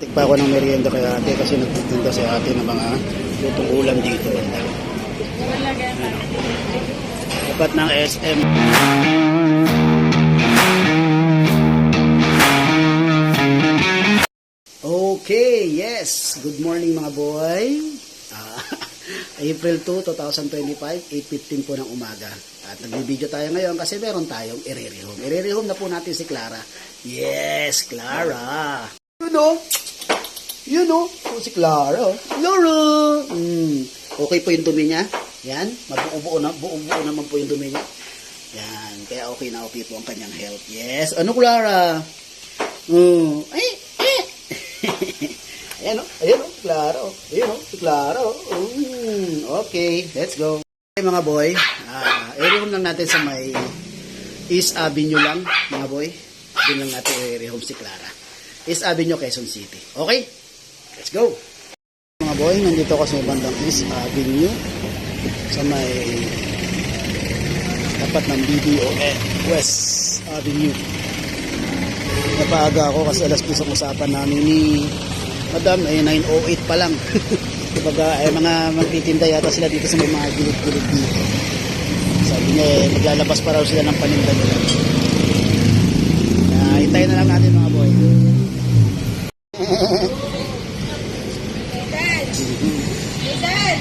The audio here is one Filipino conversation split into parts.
Pa ako ng merienda kay ate kasi nagtitinda si ate ng mga lutong ulam dito banda. Dapat ng SM. Okay, yes. Good morning mga boy. April 2, 2025, 8:15 po ng umaga. At nagbibideo tayo ngayon kasi meron tayong i-rehome. I-rehome na po natin si Clara. Yes, Clara. You know, si Clara. Clara! Okay po yung dumi niya. Yan, buo-buo naman po yung dumi niya. Yan, kaya okay na okay po ang kanyang health. Yes, ano Clara? Ayan o, Clara. Ayan o, si Clara. Okay, let's go. Okay mga boy, i-rehome lang natin sa may East Avenue lang, mga boy. Doon lang natin i-rehome si Clara. East Avenue, Quezon City. Okay? Let's go! Mga boy, nandito ako sa bandang East Avenue sa may tapat ng BDO West Avenue. Napaaga ako kasi alas 10 ang usapan namin ni Madam, 9:08 pa lang. Dibaga, mga magtitinda yata sila dito sa may mga gilid-gilid dito. Sabi niya, maglalabas pa raw sila ng paninda nila. Hintayin na lang natin mga boy. Ethan!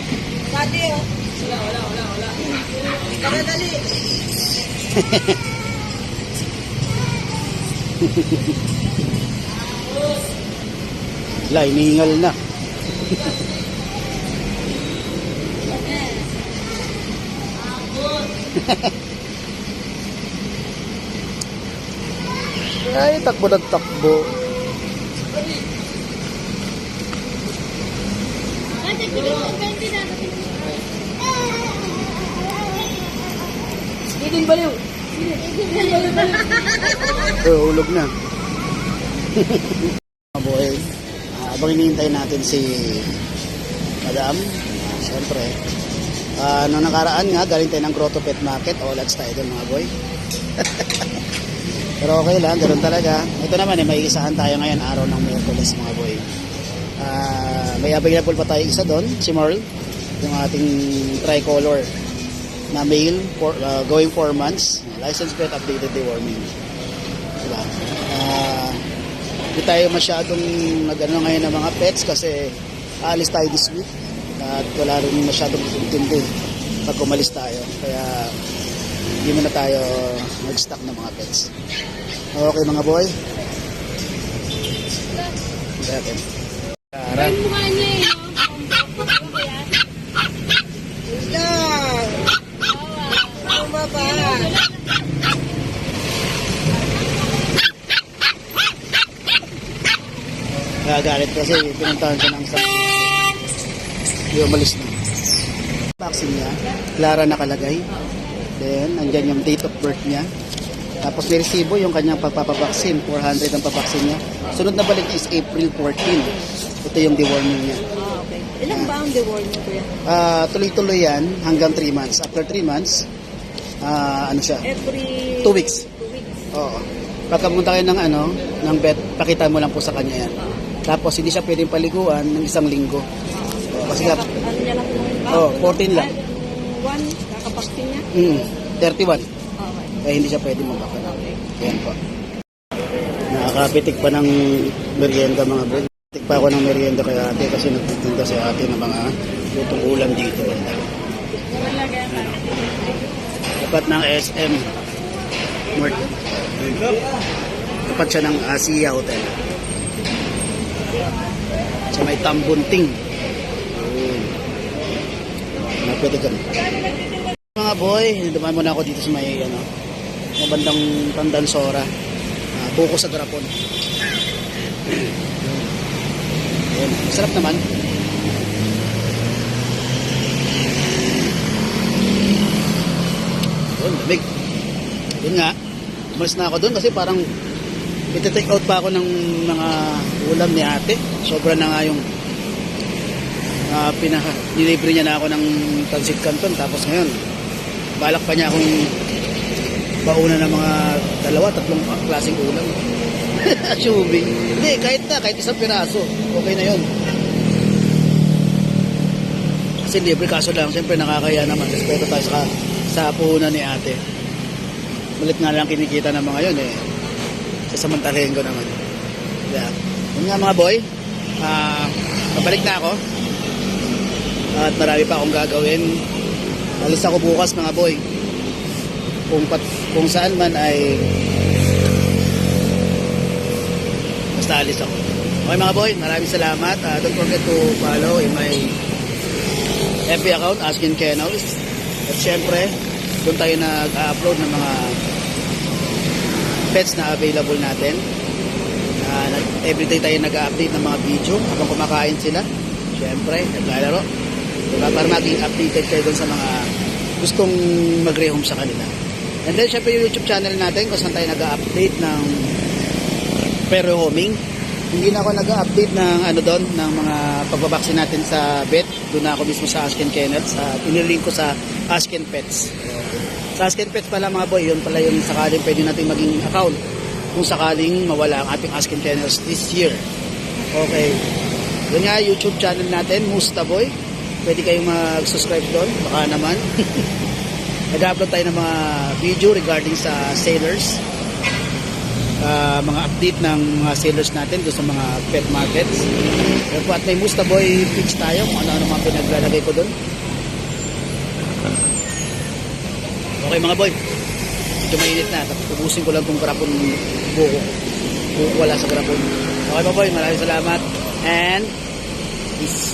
Pati oh. Wala. Tara dali. Wala, inihingal na. Ay, takbo na takbo. Diding baliw. Ulog na. Mga boy, habang hinihintay natin si Madam, siyempre, noong nakaraan nga, galing tayo ng Grotto Pet Market, let's tayo doon mga boy. Pero okay lang, ganoon talaga. Ito naman, may isahan tayo ngayon, araw ng Miyerkules mga boy. May available pa tayo isa doon, si Merle, yung ating tricolor na male, going 4 months, license plate, updated deworming. Diba? Hindi tayo masyadong nag-ano ngayon ng mga pets kasi aalis tayo this week at wala rin masyadong intindi pag umalis tayo. Kaya hindi muna tayo mag-stock ng mga pets. Okay mga boy. Hindi natin. Karang. Galit kasi pinuntahan siya ng sa hindi umalis na. Vaccine niya, Clara nakalagay. Then, andyan yung date of birth niya. Tapos may resibo yung kanyang pagpapavaksin, 400 ang papaksin niya. Sunod na balik is April 14. Ito yung deworming niya. Okay. Ilang ba ang deworming ko yan? Tuloy-tuloy yan hanggang 3 months. After 3 months, ano siya? Every 2 weeks. 2 weeks. Oo. Pagka pumunta kayo ng vet, pakita mo lang po sa kanya yan. Tapos hindi siya pwedeng paliguan ng 1 linggo. Kasi ano niya lang po? 14 lang. 1, kakapaksin niya? 31. Okay. Kaya hindi siya pwedeng magbakal. Yan po. Nakakapitik pa ng merienda mga bro. Pitik pa ako ng merienda kay ate kasi nagtitinda si ate ng mga lutong ulam dito banda. Dapat ng SM. Dapat siya ng Asia Hotel. Sa may Tambunting. Pwede ka. Mga boy, dumaan muna ako dito sa may bandang Tandansora. Buko sa Garapon. Ayan, masarap naman. Ayan, lamig. Yun nga, umalis na ako doon kasi parang iti-take out pa ako ng mga ulam ni ate. Sobra na nga yung nilibre niya na ako ng Tansit Canton. Tapos ngayon, balak pa niya akong bauna ng mga 2-3 klaseng ulam. Assuming. Hindi, kahit isang piraso. Okay na yun. Kasi libre, kaso lang, siyempre nakakaya naman. Respeto tayo sa puhunan ni ate. Malit nga lang kinikita ng mga yun eh. Sasamantalahin ko naman. Yeah. Yun nga mga boy. Pabalik na ako. At marami pa akong gagawin. Alis ako bukas mga boy. Kung saan man ay basta alis ako. Okay mga boy, maraming salamat. Don't forget to follow in my FB account, Askin Kennels. At syempre, doon tayo nag-upload ng mga pets na available natin. Everyday tayo nag-update ng mga video habang kumakain sila. Syempre, naglalaro. Diba? Para maging updated kayo doon sa mga gustong mag-rehome sa kanila. And then, syempre yung YouTube channel natin kung saan tayo nag-update ng pero-homing. Hindi na ako nag-update ng doon, ng mga pagbabaksin natin sa vet. Doon na ako mismo sa Askin Kennels. Inilink ko sa Askin Pets. Sa Askin Pets pala mga boy, yun pala yung sakaling pwede natin maging account kung sakaling mawala ang ating Askin Kennels this year. Okay. Yun nga, YouTube channel natin, Musta Boy. Pwede kayong mag-subscribe doon. Baka naman. Nag-upload tayo ng mga video regarding sa sailors. Mga update ng mga sailors natin doon sa mga pet markets. At may Musta Boy pics tayo kung ano-ano mga pinaglalagay ko doon. Okay mga boy, medyo mainit na. Ubusin ko lang itong grapon buko. Wala sa grapon. Okay mga boy, maraming salamat. And peace.